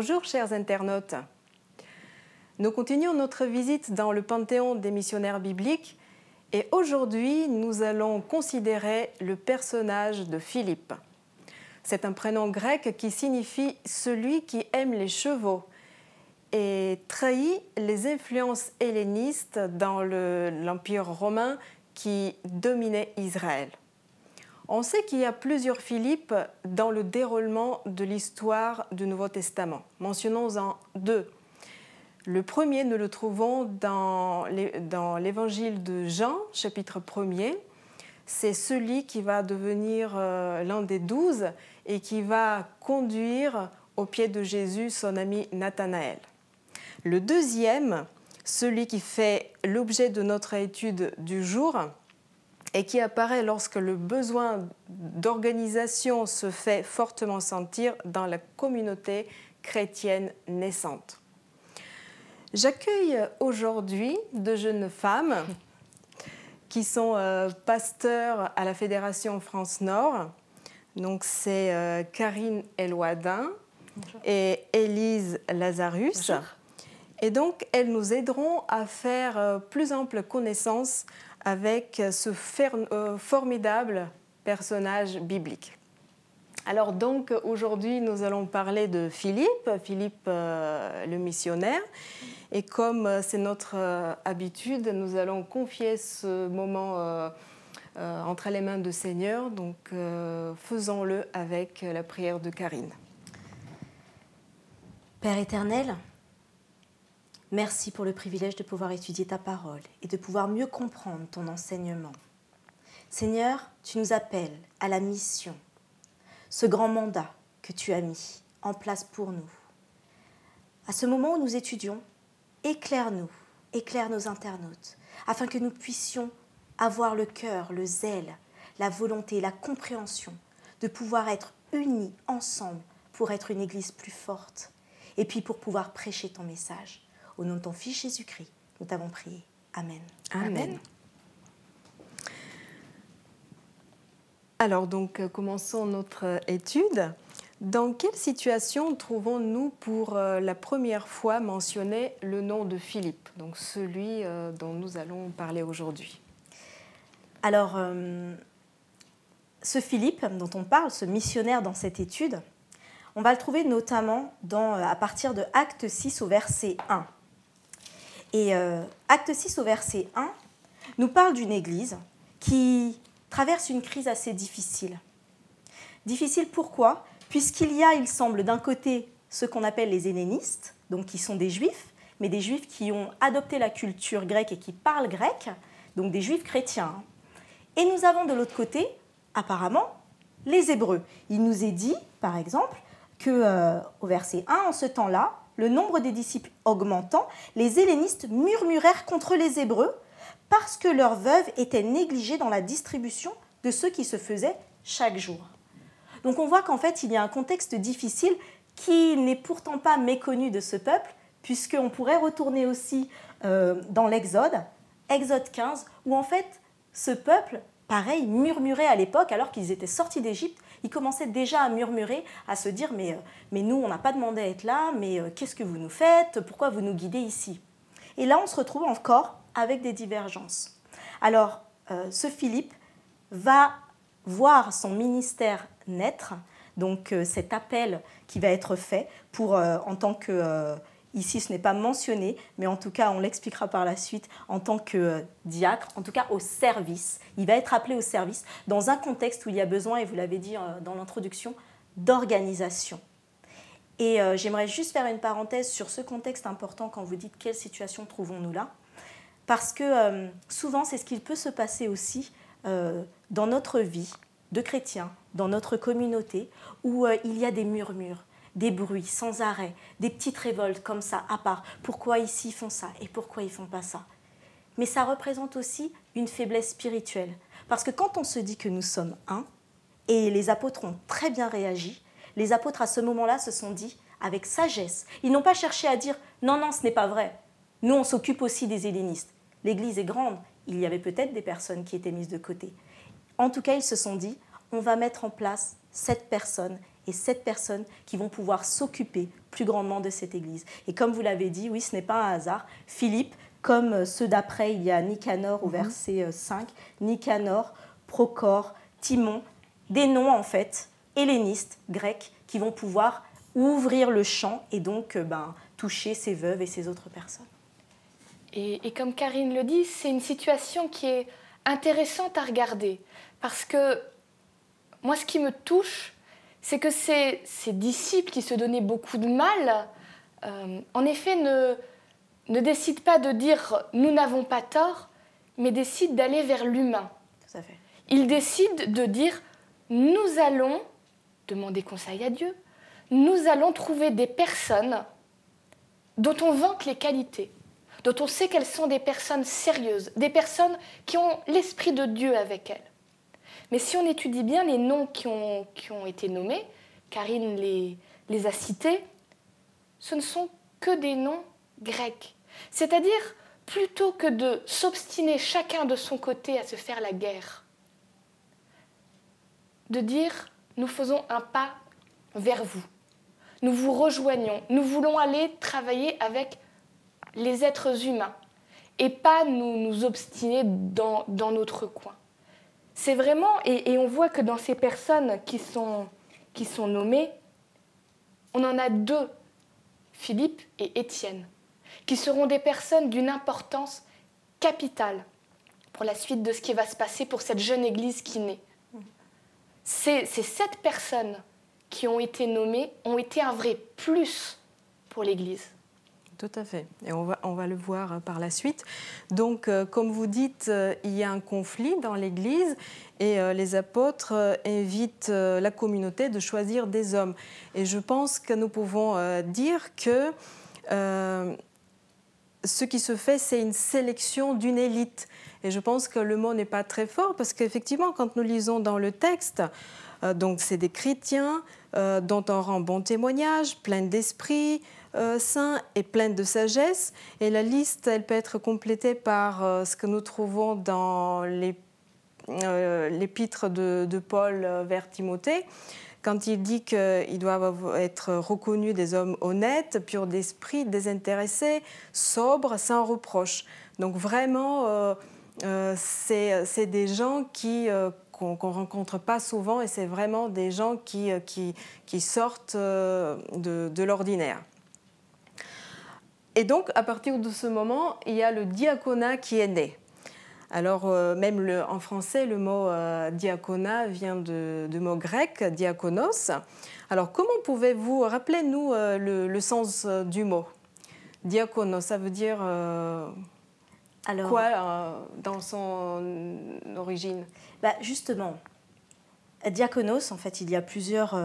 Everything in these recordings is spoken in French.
Bonjour chers internautes. Nous continuons notre visite dans le Panthéon des missionnaires bibliques et aujourd'hui nous allons considérer le personnage de Philippe. C'est un prénom grec qui signifie « celui qui aime les chevaux » et trahit les influences hellénistes dans l'Empire romain qui dominait Israël. On sait qu'il y a plusieurs Philippe dans le déroulement de l'histoire du Nouveau Testament. Mentionnons-en deux. Le premier, nous le trouvons dans l'évangile de Jean, chapitre 1er. C'est celui qui va devenir l'un des 12 et qui va conduire au pied de Jésus son ami Nathanaël. Le deuxième, celui qui fait l'objet de notre étude du jour, et qui apparaît lorsque le besoin d'organisation se fait fortement sentir dans la communauté chrétienne naissante. J'accueille aujourd'hui deux jeunes femmes qui sont pasteurs à la Fédération France-Nord. Donc c'est Karine Elouadin et Élise Lazarus. Bonjour. Et donc elles nous aideront à faire plus ample connaissance avec ce formidable personnage biblique. Alors donc aujourd'hui nous allons parler de Philippe le missionnaire, et comme c'est notre habitude, nous allons confier ce moment entre les mains du Seigneur, donc faisons-le avec la prière de Karine. Père éternel, merci pour le privilège de pouvoir étudier ta parole et de pouvoir mieux comprendre ton enseignement. Seigneur, tu nous appelles à la mission, ce grand mandat que tu as mis en place pour nous. À ce moment où nous étudions, éclaire-nous, éclaire nos internautes, afin que nous puissions avoir le cœur, le zèle, la volonté, la compréhension de pouvoir être unis ensemble pour être une église plus forte et puis pour pouvoir prêcher ton message. Au nom de ton Fils Jésus-Christ, nous t'avons prié. Amen. Amen. Alors donc, commençons notre étude. Dans quelle situation trouvons-nous pour la première fois mentionné le nom de Philippe, donc celui dont nous allons parler aujourd'hui? Alors, ce Philippe dont on parle, ce missionnaire dans cette étude, on va le trouver notamment à partir de Acte 6 au verset 1. Et Acte 6 au verset 1 nous parle d'une église qui traverse une crise assez difficile. Difficile pourquoi? Puisqu'il y a, il semble, d'un côté ceux qu'on appelle les hellénistes, donc qui sont des juifs, mais des juifs qui ont adopté la culture grecque et qui parlent grec, donc des juifs chrétiens. Et nous avons de l'autre côté, apparemment, les Hébreux. Il nous est dit, par exemple, qu'au verset 1, en ce temps-là, le nombre des disciples augmentant, les hellénistes murmurèrent contre les Hébreux parce que leurs veuves étaient négligées dans la distribution de ce qui se faisait chaque jour. Donc on voit qu'en fait, il y a un contexte difficile qui n'est pourtant pas méconnu de ce peuple, puisqu'on pourrait retourner aussi dans l'Exode, Exode 15, où en fait, ce peuple, pareil, murmurait à l'époque, alors qu'ils étaient sortis d'Égypte. Ils commençaient déjà à murmurer, à se dire « mais nous, on n'a pas demandé à être là, mais qu'est-ce que vous nous faites? Pourquoi vous nous guidez ici ?» Et là, on se retrouve encore avec des divergences. Alors, ce Philippe va voir son ministère naître, donc cet appel qui va être fait pour, en tant que... Ici, ce n'est pas mentionné, mais en tout cas, on l'expliquera par la suite, en tant que diacre, en tout cas au service. Il va être appelé au service dans un contexte où il y a besoin, et vous l'avez dit dans l'introduction, d'organisation. Et j'aimerais juste faire une parenthèse sur ce contexte important quand vous dites quelle situation trouvons-nous là. Parce que souvent, c'est ce qu'il peut se passer aussi dans notre vie de chrétiens, dans notre communauté, où il y a des murmures, des bruits sans arrêt, des petites révoltes comme ça à part. Pourquoi ici ils font ça et pourquoi ils ne font pas ça? Mais ça représente aussi une faiblesse spirituelle. Parce que quand on se dit que nous sommes un, et les apôtres ont très bien réagi, les apôtres à ce moment-là se sont dit avec sagesse. Ils n'ont pas cherché à dire « non, non, ce n'est pas vrai. Nous, on s'occupe aussi des hellénistes. L'Église est grande. Il y avait peut-être des personnes qui étaient mises de côté. » En tout cas, ils se sont dit « on va mettre en place cette personne et 7 personnes qui vont pouvoir s'occuper plus grandement de cette Église. Et comme vous l'avez dit, oui, ce n'est pas un hasard. Philippe, comme ceux d'après, il y a Nicanor au verset 5, Nicanor, Procor, Timon, des noms en fait hellénistes, grecs, qui vont pouvoir ouvrir le champ et donc toucher ces veuves et ces autres personnes. Et comme Karine le dit, c'est une situation qui est intéressante à regarder. Parce que moi, ce qui me touche, c'est que ces disciples qui se donnaient beaucoup de mal, en effet, ne décident pas de dire « nous n'avons pas tort », mais décident d'aller vers l'humain. Tout à fait. Ils décident de dire « nous allons demander conseil à Dieu, nous allons trouver des personnes dont on vante les qualités, dont on sait qu'elles sont des personnes sérieuses, des personnes qui ont l'Esprit de Dieu avec elles. » Mais si on étudie bien les noms qui ont été nommés, Karine les a cités, ce ne sont que des noms grecs. C'est-à-dire, plutôt que de s'obstiner chacun de son côté à se faire la guerre, de dire « nous faisons un pas vers vous, nous vous rejoignons, nous voulons aller travailler avec les êtres humains et pas nous obstiner dans notre coin ». C'est vraiment, et on voit que dans ces personnes qui sont nommées, on en a 2, Philippe et Étienne, qui seront des personnes d'une importance capitale pour la suite de ce qui va se passer pour cette jeune église qui naît. Ces 7 personnes qui ont été nommées ont été un vrai plus pour l'église. Tout à fait. Et on va le voir par la suite. Donc, comme vous dites, il y a un conflit dans l'Église et les apôtres invitent la communauté de choisir des hommes. Et je pense que nous pouvons dire que ce qui se fait, c'est une sélection d'une élite. Et je pense que le mot n'est pas très fort parce qu'effectivement, quand nous lisons dans le texte, donc c'est des chrétiens dont on rend bon témoignage, pleins d'esprit saint et pleine de sagesse. Et la liste, elle peut être complétée par ce que nous trouvons dans l'épître de Paul vers Timothée, quand il dit qu'ils doivent être reconnus des hommes honnêtes, purs d'esprit, désintéressés, sobres, sans reproche. Donc vraiment, c'est des gens qu'on ne rencontre pas souvent et c'est vraiment des gens qui sortent de l'ordinaire. Et donc, à partir de ce moment, il y a le diaconat qui est né. Alors, même en français, le mot diaconat vient du mot grec, diakonos. Alors, comment pouvez-vous, rappelez-nous le sens du mot. Diakonos, ça veut dire quoi dans son origine? Justement, diakonos, en fait, il y a plusieurs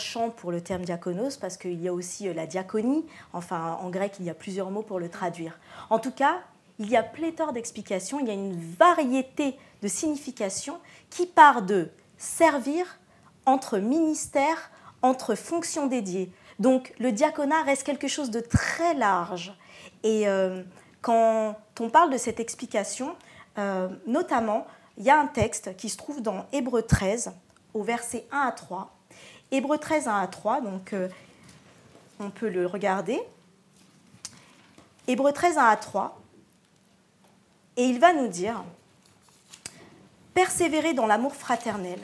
champs pour le terme diakonos parce qu'il y a aussi la diaconie. Enfin, en grec, il y a plusieurs mots pour le traduire. En tout cas, il y a pléthore d'explications, il y a une variété de significations qui part de servir entre ministères, entre fonctions dédiées. Donc, le diaconat reste quelque chose de très large. Et quand on parle de cette explication, notamment, il y a un texte qui se trouve dans Hébreux 13, au verset 1 à 3. Hébreux 13, 1 à 3, donc on peut le regarder. Hébreux 13, 1 à 3. Et il va nous dire « Persévérez dans l'amour fraternel.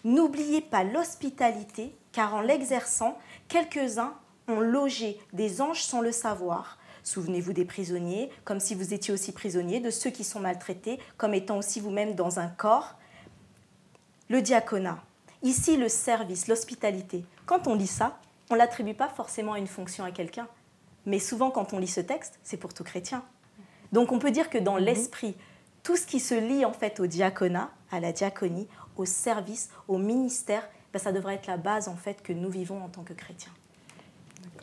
N'oubliez pas l'hospitalité, car en l'exerçant, quelques-uns ont logé des anges sans le savoir. Souvenez-vous des prisonniers, comme si vous étiez aussi prisonniers, de ceux qui sont maltraités, comme étant aussi vous-même dans un corps. » Le diaconat. Ici, le service, l'hospitalité. Quand on lit ça, on ne l'attribue pas forcément à une fonction à quelqu'un. Mais souvent, quand on lit ce texte, c'est pour tout chrétien. Donc on peut dire que dans l'esprit, tout ce qui se lie en fait au diaconat, à la diaconie, au service, au ministère, ça devrait être la base en fait que nous vivons en tant que chrétiens.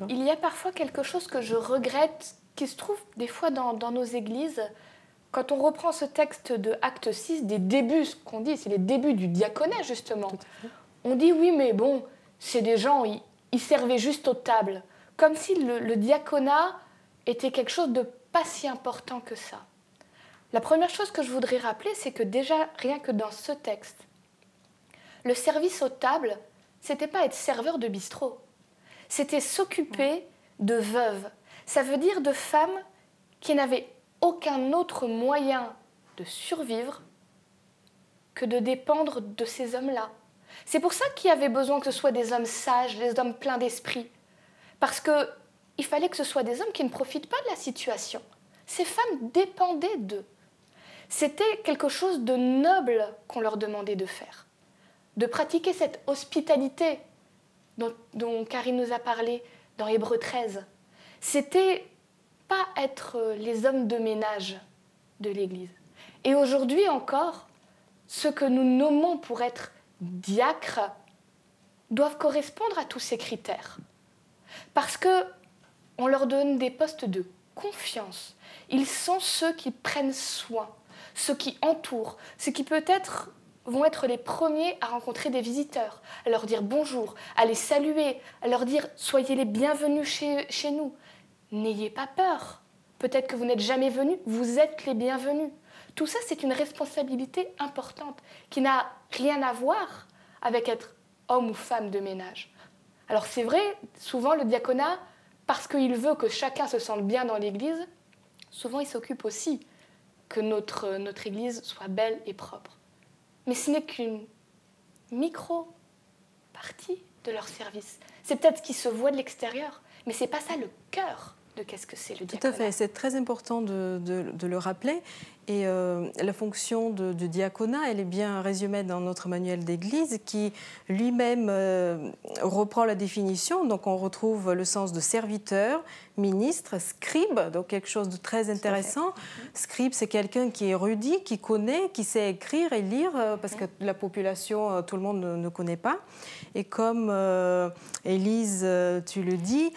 Il y a parfois quelque chose que je regrette, qui se trouve des fois dans nos églises. Quand on reprend ce texte de Acte 6, des débuts, ce qu'on dit, c'est les débuts du diaconat justement. On dit oui, mais bon, c'est des gens, ils servaient juste aux tables. Comme si le diaconat était quelque chose de pas si important que ça. La première chose que je voudrais rappeler, c'est que déjà, rien que dans ce texte, le service aux tables, c'était pas être serveur de bistrot. C'était s'occuper de veuves. Ça veut dire de femmes qui n'avaient aucun autre moyen de survivre que de dépendre de ces hommes-là. C'est pour ça qu'il y avait besoin que ce soit des hommes sages, des hommes pleins d'esprit. Parce qu'il fallait que ce soit des hommes qui ne profitent pas de la situation. Ces femmes dépendaient d'eux. C'était quelque chose de noble qu'on leur demandait de faire. De pratiquer cette hospitalité dont Karine nous a parlé dans Hébreux 13. C'était pas être les hommes de ménage de l'Église. Et aujourd'hui encore, ceux que nous nommons pour être diacres doivent correspondre à tous ces critères. Parce qu'on leur donne des postes de confiance. Ils sont ceux qui prennent soin, ceux qui entourent, ceux qui peut-être vont être les premiers à rencontrer des visiteurs, à leur dire bonjour, à les saluer, à leur dire soyez les bienvenus chez nous. N'ayez pas peur. Peut-être que vous n'êtes jamais venus, vous êtes les bienvenus. Tout ça, c'est une responsabilité importante qui n'a rien à voir avec être homme ou femme de ménage. Alors c'est vrai, souvent le diaconat, parce qu'il veut que chacun se sente bien dans l'Église, souvent il s'occupe aussi que notre Église soit belle et propre. Mais ce n'est qu'une micro-partie de leur service. C'est peut-être ce qui se voit de l'extérieur, mais ce n'est pas ça le cœur de qu'est-ce que c'est le diaconat. Tout à fait, c'est très important de le rappeler. Et la fonction du diaconat, elle est bien résumée dans notre manuel d'église qui lui-même reprend la définition. Donc on retrouve le sens de serviteur, ministre, scribe, donc quelque chose de très intéressant. Scribe, c'est quelqu'un qui est érudit, qui connaît, qui sait écrire et lire, parce que la population, tout le monde ne connaît pas. Et comme Élise, tu le dis,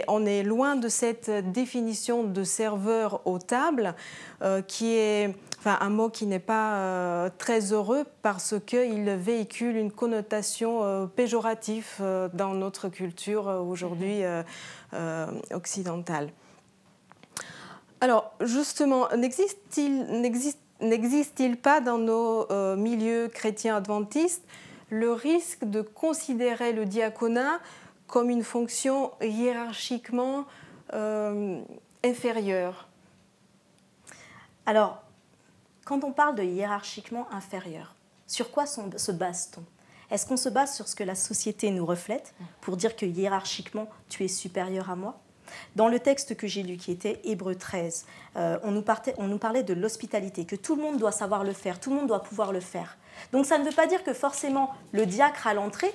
on est loin de cette définition de serveur aux tables, qui est un mot qui n'est pas très heureux parce qu'il véhicule une connotation péjorative dans notre culture aujourd'hui occidentale. Alors justement, n'existe-t-il pas dans nos milieux chrétiens adventistes le risque de considérer le diaconat comme une fonction hiérarchiquement inférieure ? Alors, quand on parle de hiérarchiquement inférieur, sur quoi se base-t-on ? Est-ce qu'on se base sur ce que la société nous reflète pour dire que hiérarchiquement, tu es supérieur à moi ? Dans le texte que j'ai lu, qui était Hébreux 13, on nous parlait de l'hospitalité, que tout le monde doit savoir le faire, tout le monde doit pouvoir le faire. Donc ça ne veut pas dire que forcément le diacre à l'entrée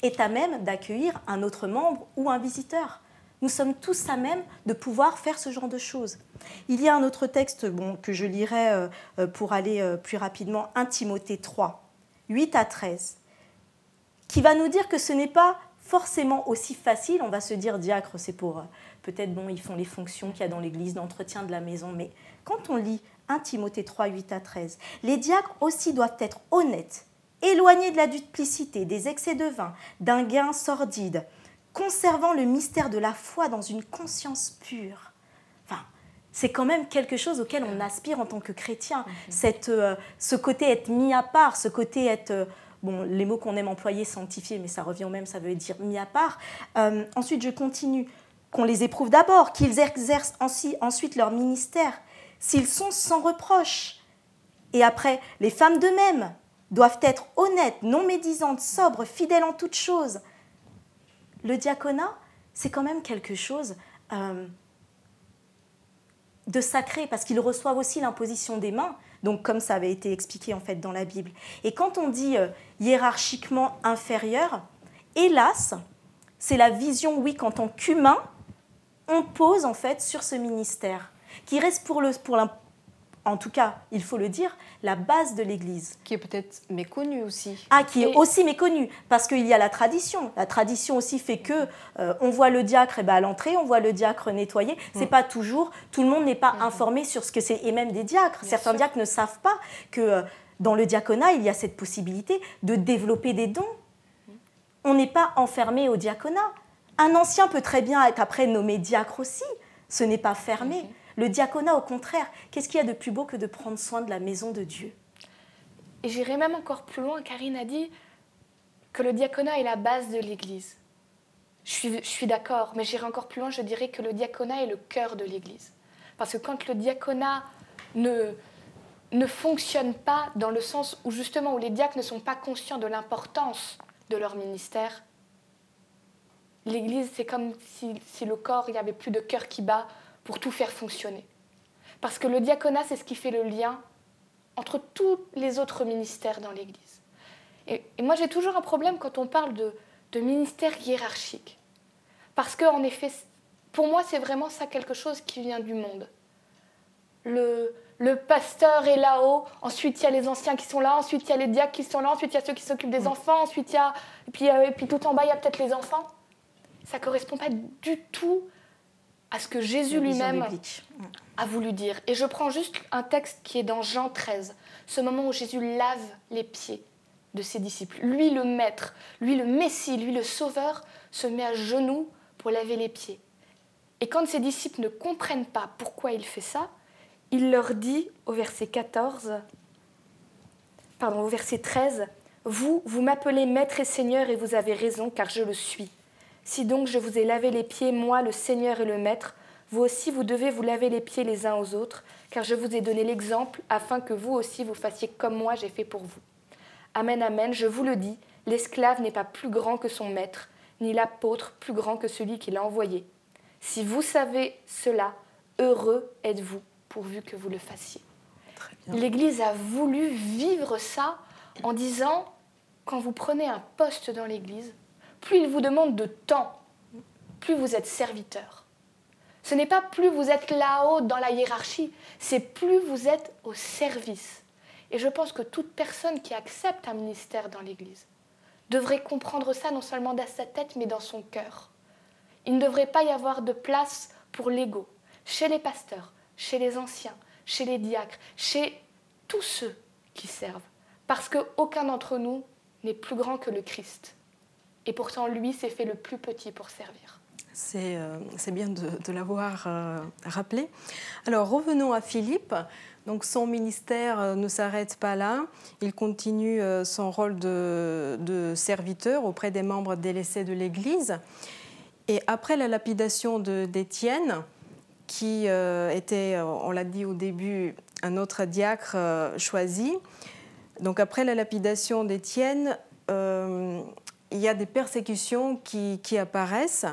est à même d'accueillir un autre membre ou un visiteur. Nous sommes tous à même de pouvoir faire ce genre de choses. Il y a un autre texte que je lirai pour aller plus rapidement, 1 Timothée 3, 8 à 13, qui va nous dire que ce n'est pas forcément aussi facile. On va se dire, diacre, c'est pour... peut-être, ils font les fonctions qu'il y a dans l'église, d'entretien de la maison. Mais quand on lit 1 Timothée 3, 8 à 13, les diacres aussi doivent être honnêtes, éloignés de la duplicité, des excès de vin, d'un gain sordide, conservant le mystère de la foi dans une conscience pure. C'est quand même quelque chose auquel on aspire en tant que chrétien. Ce côté être mis à part, ce côté être... les mots qu'on aime employer, sanctifié, mais ça revient au même, ça veut dire mis à part. Ensuite, je continue. Qu'on les éprouve d'abord, qu'ils exercent ensuite leur ministère, s'ils sont sans reproche. Et après, les femmes d'eux-mêmes doivent être honnêtes, non médisantes, sobres, fidèles en toutes choses. Le diaconat, c'est quand même quelque chose de sacré, parce qu'ils reçoivent aussi l'imposition des mains, donc comme ça avait été expliqué en fait dans la Bible. Et quand on dit hiérarchiquement inférieur, hélas, c'est la vision, oui, qu'en tant qu'humain, on pose en fait sur ce ministère, qui reste en tout cas, il faut le dire, la base de l'Église. Qui est peut-être méconnue aussi. Qui est aussi méconnue, parce qu'il y a la tradition. La tradition aussi fait que on voit le diacre à l'entrée, on voit le diacre nettoyer. C'est pas toujours, tout le monde n'est pas informé sur ce que c'est, et même des diacres. Bien Certains sûr. diacres ne savent pas que dans le diaconat, il y a cette possibilité de développer des dons. On n'est pas enfermé au diaconat. Un ancien peut très bien être après nommé diacre aussi. Ce n'est pas fermé. Le diaconat, au contraire, qu'est-ce qu'il y a de plus beau que de prendre soin de la maison de Dieu ? Et j'irai même encore plus loin. Karine a dit, que le diaconat est la base de l'Église. Je suis d'accord, mais j'irai encore plus loin, je dirais que le diaconat est le cœur de l'Église. Parce que quand le diaconat ne fonctionne pas dans le sens où justement où les diacres ne sont pas conscients de l'importance de leur ministère, l'Église, c'est comme si le corps, il n'y avait plus de cœur qui bat pour tout faire fonctionner. Parce que le diaconat, c'est ce qui fait le lien entre tous les autres ministères dans l'Église. Et moi, j'ai toujours un problème quand on parle de ministère hiérarchique. Parce qu'en effet, pour moi, c'est vraiment ça quelque chose qui vient du monde. Le pasteur est là-haut, ensuite il y a les anciens qui sont là, ensuite il y a les diacres qui sont là, ensuite il y a ceux qui s'occupent des enfants, ensuite il y a... Et puis tout en bas, il y a peut-être les enfants. Ça ne correspond pas du tout à ce que Jésus lui-même a voulu dire. Et je prends juste un texte qui est dans Jean 13, ce moment où Jésus lave les pieds de ses disciples. Lui, le maître, lui, le Messie, lui, le Sauveur, se met à genoux pour laver les pieds. Et quand ses disciples ne comprennent pas pourquoi il fait ça, il leur dit au verset 13, « Vous m'appelez Maître et Seigneur et vous avez raison, car je le suis. Si donc je vous ai lavé les pieds, moi, le Seigneur et le Maître, vous aussi vous devez vous laver les pieds les uns aux autres, car je vous ai donné l'exemple, afin que vous aussi vous fassiez comme moi j'ai fait pour vous. Amen, amen, je vous le dis, l'esclave n'est pas plus grand que son maître, ni l'apôtre plus grand que celui qui l'a envoyé. Si vous savez cela, heureux êtes-vous, pourvu que vous le fassiez. » L'Église a voulu vivre ça en disant, quand vous prenez un poste dans l'Église, plus il vous demande de temps, plus vous êtes serviteur. Ce n'est pas plus vous êtes là-haut dans la hiérarchie, c'est plus vous êtes au service. Et je pense que toute personne qui accepte un ministère dans l'Église devrait comprendre ça non seulement dans sa tête, mais dans son cœur. Il ne devrait pas y avoir de place pour l'ego, chez les pasteurs, chez les anciens, chez les diacres, chez tous ceux qui servent. Parce qu'aucun d'entre nous n'est plus grand que le Christ. Et pourtant, lui s'est fait le plus petit pour servir. C'est bien de l'avoir rappelé. Alors, revenons à Philippe. Donc, son ministère ne s'arrête pas là. Il continue son rôle de serviteur auprès des membres délaissés de l'Église. Et après la lapidation d'Étienne, qui était, on l'a dit au début, un autre diacre choisi, donc après la lapidation d'Étienne, il y a des persécutions qui apparaissent.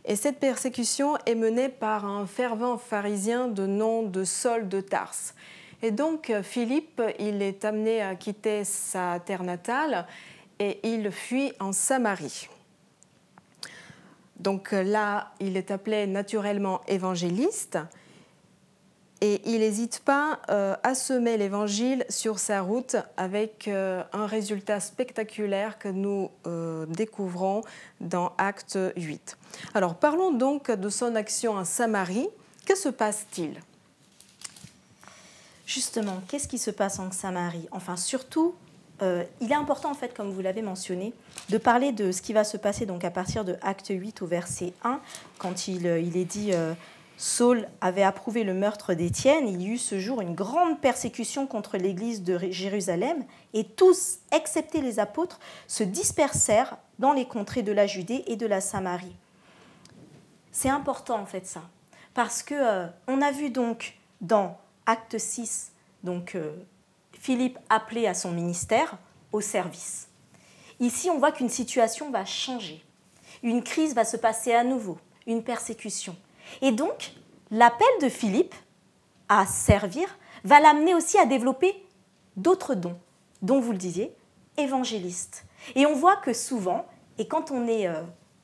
Et cette persécution est menée par un fervent pharisien de nom de Saul de Tarse. Et donc, Philippe, il est amené à quitter sa terre natale et il fuit en Samarie. Donc là, il est appelé naturellement évangéliste et il n'hésite pas à semer l'évangile sur sa route avec un résultat spectaculaire que nous découvrons dans Acte 8. Alors parlons donc de son action en Samarie. Que se passe-t-il ? Justement, qu'est-ce qui se passe en Samarie ? Enfin, surtout, il est important, en fait, comme vous l'avez mentionné, de parler de ce qui va se passer donc, à partir de Acte 8 au verset 1, quand il est dit Saul avait approuvé le meurtre d'Étienne. Il y eut ce jour une grande persécution contre l'église de Jérusalem, et tous, excepté les apôtres, se dispersèrent dans les contrées de la Judée et de la Samarie. C'est important, en fait, ça, parce qu'on a vu donc dans Acte 6, donc, Philippe appelé à son ministère, au service. Ici, on voit qu'une situation va changer. Une crise va se passer à nouveau, une persécution. Et donc, l'appel de Philippe à servir va l'amener aussi à développer d'autres dons, dont vous le disiez, évangéliste. Et on voit que souvent, et quand on est,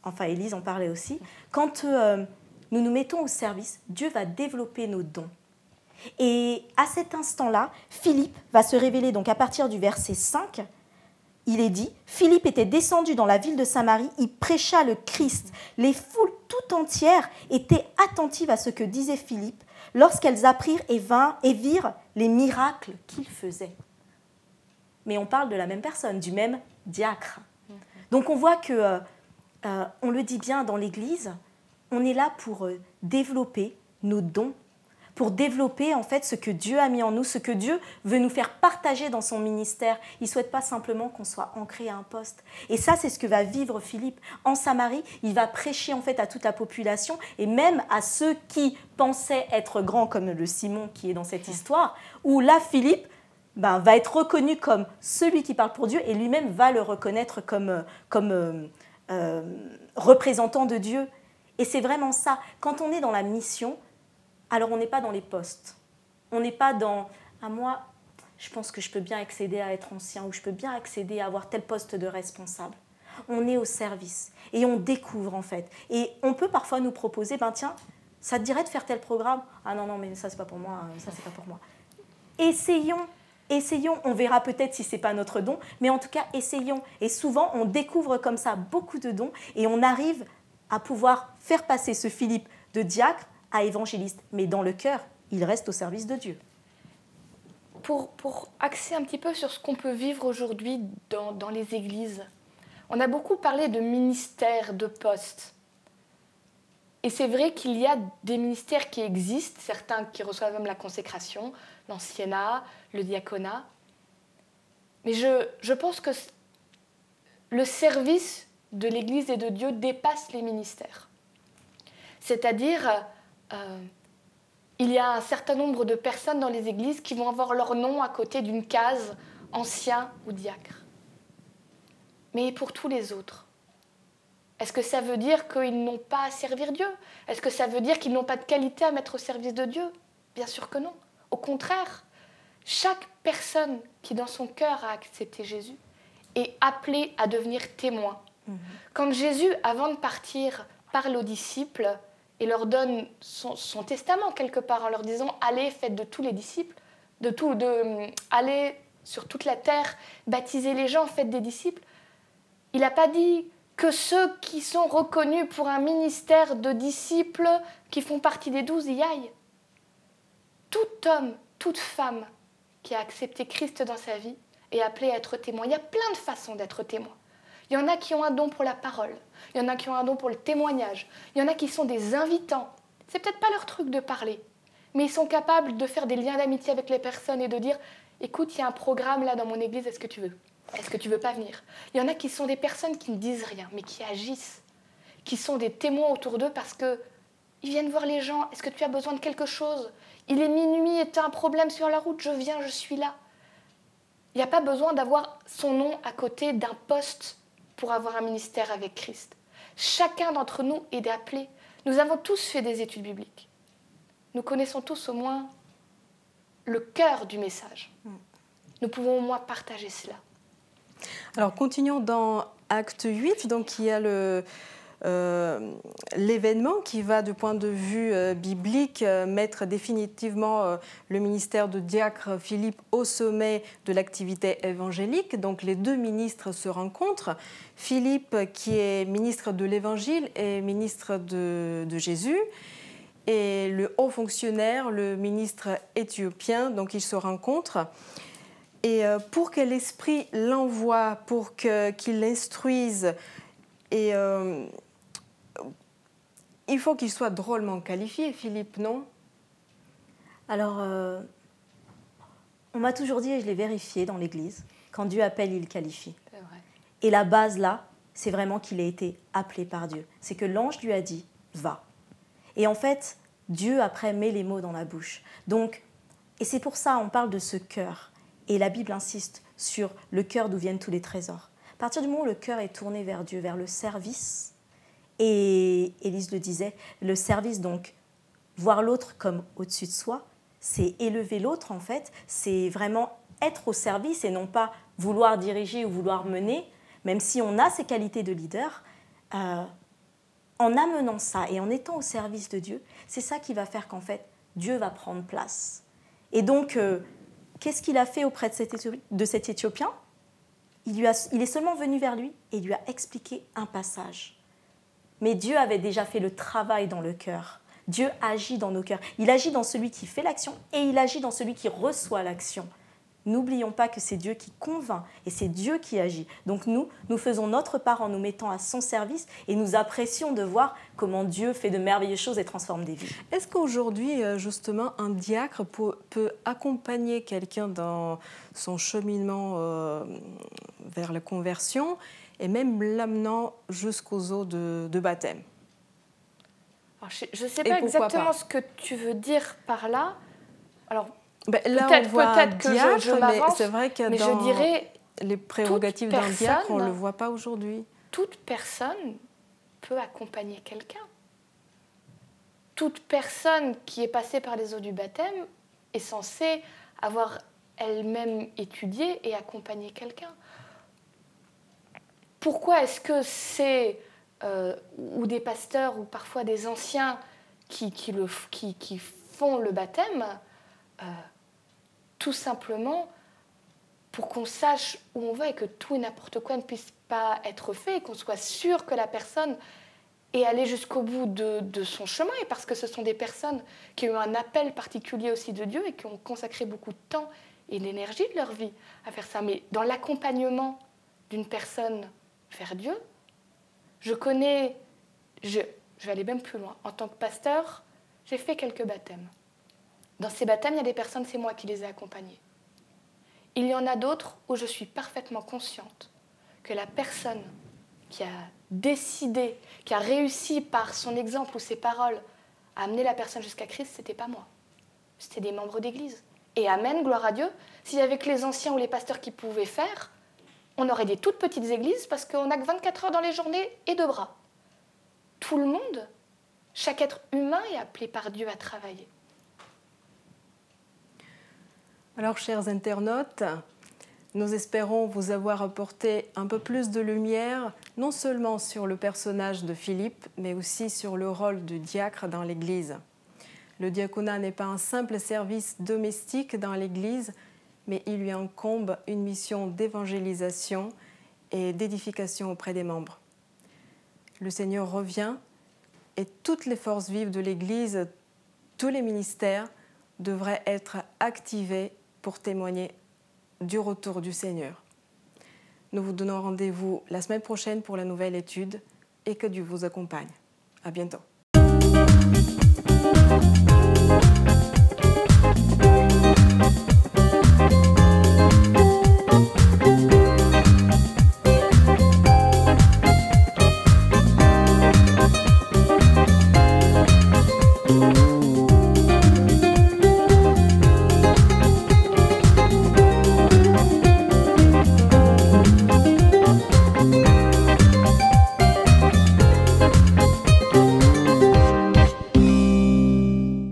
enfin Élise en parlait aussi, quand nous nous mettons au service, Dieu va développer nos dons. Et à cet instant-là, Philippe va se révéler, donc à partir du verset 5, il est dit, Philippe était descendu dans la ville de Samarie, il prêcha le Christ. Les foules tout entières étaient attentives à ce que disait Philippe lorsqu'elles apprirent et virent les miracles qu'il faisait. Mais on parle de la même personne, du même diacre. Donc on voit que, on le dit bien dans l'Église, on est là pour développer nos dons, pour développer en fait ce que Dieu a mis en nous, ce que Dieu veut nous faire partager dans son ministère. Il ne souhaite pas simplement qu'on soit ancré à un poste. Et ça, c'est ce que va vivre Philippe. En Samarie, il va prêcher en fait à toute la population et même à ceux qui pensaient être grands, comme le Simon qui est dans cette histoire, où là, Philippe va être reconnu comme celui qui parle pour Dieu et lui-même va le reconnaître comme représentant de Dieu. Et c'est vraiment ça. Quand on est dans la mission, alors on n'est pas dans les postes. On n'est pas dans « ah, moi, je pense que je peux bien accéder à être ancien » ou « je peux bien accéder à avoir tel poste de responsable ». On est au service et on découvre en fait. Et on peut parfois nous proposer « tiens, ça te dirait de faire tel programme ?»« Ah non, mais ça c'est pas pour moi, ça c'est pas pour moi. » Essayons, on verra peut-être si ce n'est pas notre don, mais en tout cas, essayons. Et souvent, on découvre comme ça beaucoup de dons et on arrive à pouvoir faire passer ce Philippe de diacre à évangéliste. Mais dans le cœur, il reste au service de Dieu. Pour axer un petit peu sur ce qu'on peut vivre aujourd'hui dans les églises, on a beaucoup parlé de ministères, de postes. Et c'est vrai qu'il y a des ministères qui existent, certains qui reçoivent même la consécration, l'anciennat, le diaconat. Mais je pense que le service de l'Église et de Dieu dépasse les ministères. C'est-à-dire, il y a un certain nombre de personnes dans les églises qui vont avoir leur nom à côté d'une case ancien ou diacre. Mais pour tous les autres, est-ce que ça veut dire qu'ils n'ont pas à servir Dieu? Est-ce que ça veut dire qu'ils n'ont pas de qualité à mettre au service de Dieu? Bien sûr que non. Au contraire, chaque personne qui dans son cœur a accepté Jésus est appelée à devenir témoin. Quand Jésus, avant de partir, parle aux disciples et leur donne son testament quelque part en leur disant « Allez, faites de tous les disciples, allez sur toute la terre, baptisez les gens, faites des disciples », il n'a pas dit que ceux qui sont reconnus pour un ministère de disciples qui font partie des 12 y aillent. Tout homme, toute femme qui a accepté Christ dans sa vie est appelé à être témoin. Il y a plein de façons d'être témoin. Il y en a qui ont un don pour la parole, il y en a qui ont un don pour le témoignage, il y en a qui sont des invitants. C'est peut-être pas leur truc de parler, mais ils sont capables de faire des liens d'amitié avec les personnes et de dire « Écoute, il y a un programme là dans mon église, est-ce que tu veux ? Est-ce que tu veux pas venir ?» Il y en a qui sont des personnes qui ne disent rien, mais qui agissent, qui sont des témoins autour d'eux parce qu'ils viennent voir les gens. « Est-ce que tu as besoin de quelque chose ? Il est minuit et tu as un problème sur la route, je viens, je suis là. » Il n'y a pas besoin d'avoir son nom à côté d'un poste pour avoir un ministère avec Christ. Chacun d'entre nous est appelé. Nous avons tous fait des études bibliques. Nous connaissons tous au moins le cœur du message. Nous pouvons au moins partager cela. Alors, continuons dans Acte 8. Donc, il y a l'événement qui va, du point de vue biblique, mettre définitivement le ministère de diacre Philippe au sommet de l'activité évangélique. Donc, les deux ministres se rencontrent. Philippe, qui est ministre de l'Évangile et ministre de Jésus, et le haut fonctionnaire, le ministre éthiopien, donc ils se rencontrent. Et pour que l'Esprit l'envoie, pour qu'il l'instruise, et il faut qu'il soit drôlement qualifié, Philippe, non? Alors, on m'a toujours dit, et je l'ai vérifié dans l'Église, quand Dieu appelle, il qualifie. C'est vrai. Et la base là, c'est vraiment qu'il a été appelé par Dieu. C'est que l'ange lui a dit, va. Et en fait, Dieu après met les mots dans la bouche. Donc, et c'est pour ça on parle de ce cœur. Et la Bible insiste sur le cœur d'où viennent tous les trésors. À partir du moment où le cœur est tourné vers Dieu, vers le service, et Élise le disait, le service, donc, voir l'autre comme au-dessus de soi, c'est élever l'autre en fait, c'est vraiment être au service et non pas vouloir diriger ou vouloir mener, même si on a ces qualités de leader, en amenant ça et en étant au service de Dieu, c'est ça qui va faire qu'en fait, Dieu va prendre place. Et donc, qu'est-ce qu'il a fait auprès de cet Éthiopien ? Il est seulement venu vers lui et lui a expliqué un passage. Mais Dieu avait déjà fait le travail dans le cœur. Dieu agit dans nos cœurs. Il agit dans celui qui fait l'action et il agit dans celui qui reçoit l'action. N'oublions pas que c'est Dieu qui convainc et c'est Dieu qui agit. Donc nous faisons notre part en nous mettant à son service et nous apprécions de voir comment Dieu fait de merveilleuses choses et transforme des vies. Est-ce qu'aujourd'hui, justement, un diacre peut accompagner quelqu'un dans son cheminement vers la conversion et même l'amenant jusqu'aux eaux de baptême? Alors, je ne sais pas exactement ce que tu veux dire par là. Alors, là, on voit un diacre, je m'avance, mais c'est vrai que mais dans je dirais, les prérogatives d'un diacre, on ne le voit pas aujourd'hui. Toute personne peut accompagner quelqu'un. Toute personne qui est passée par les eaux du baptême est censée avoir elle-même étudié et accompagné quelqu'un. Pourquoi est-ce que c'est ou des pasteurs ou parfois des anciens qui font le baptême tout simplement pour qu'on sache où on va et que tout et n'importe quoi ne puisse pas être fait et qu'on soit sûr que la personne est allée jusqu'au bout de son chemin, et parce que ce sont des personnes qui ont eu un appel particulier aussi de Dieu et qui ont consacré beaucoup de temps et d'énergie de leur vie à faire ça. Mais dans l'accompagnement d'une personne vers Dieu, je vais aller même plus loin. En tant que pasteur, j'ai fait quelques baptêmes. Dans ces baptêmes, il y a des personnes, c'est moi qui les ai accompagnées. Il y en a d'autres où je suis parfaitement consciente que la personne qui a décidé, qui a réussi par son exemple ou ses paroles à amener la personne jusqu'à Christ, ce n'était pas moi. C'était des membres d'église. Et amen, gloire à Dieu, s'il n'y avait que les anciens ou les pasteurs qui pouvaient faire, on aurait des toutes petites églises parce qu'on n'a que 24 heures dans les journées et 2 bras. Tout le monde, chaque être humain est appelé par Dieu à travailler. Alors, chers internautes, nous espérons vous avoir apporté un peu plus de lumière, non seulement sur le personnage de Philippe, mais aussi sur le rôle du diacre dans l'Église. Le diaconat n'est pas un simple service domestique dans l'Église, mais il lui incombe une mission d'évangélisation et d'édification auprès des membres. Le Seigneur revient et toutes les forces vives de l'Église, tous les ministères devraient être activés pour témoigner du retour du Seigneur. Nous vous donnons rendez-vous la semaine prochaine pour la nouvelle étude et que Dieu vous accompagne. À bientôt.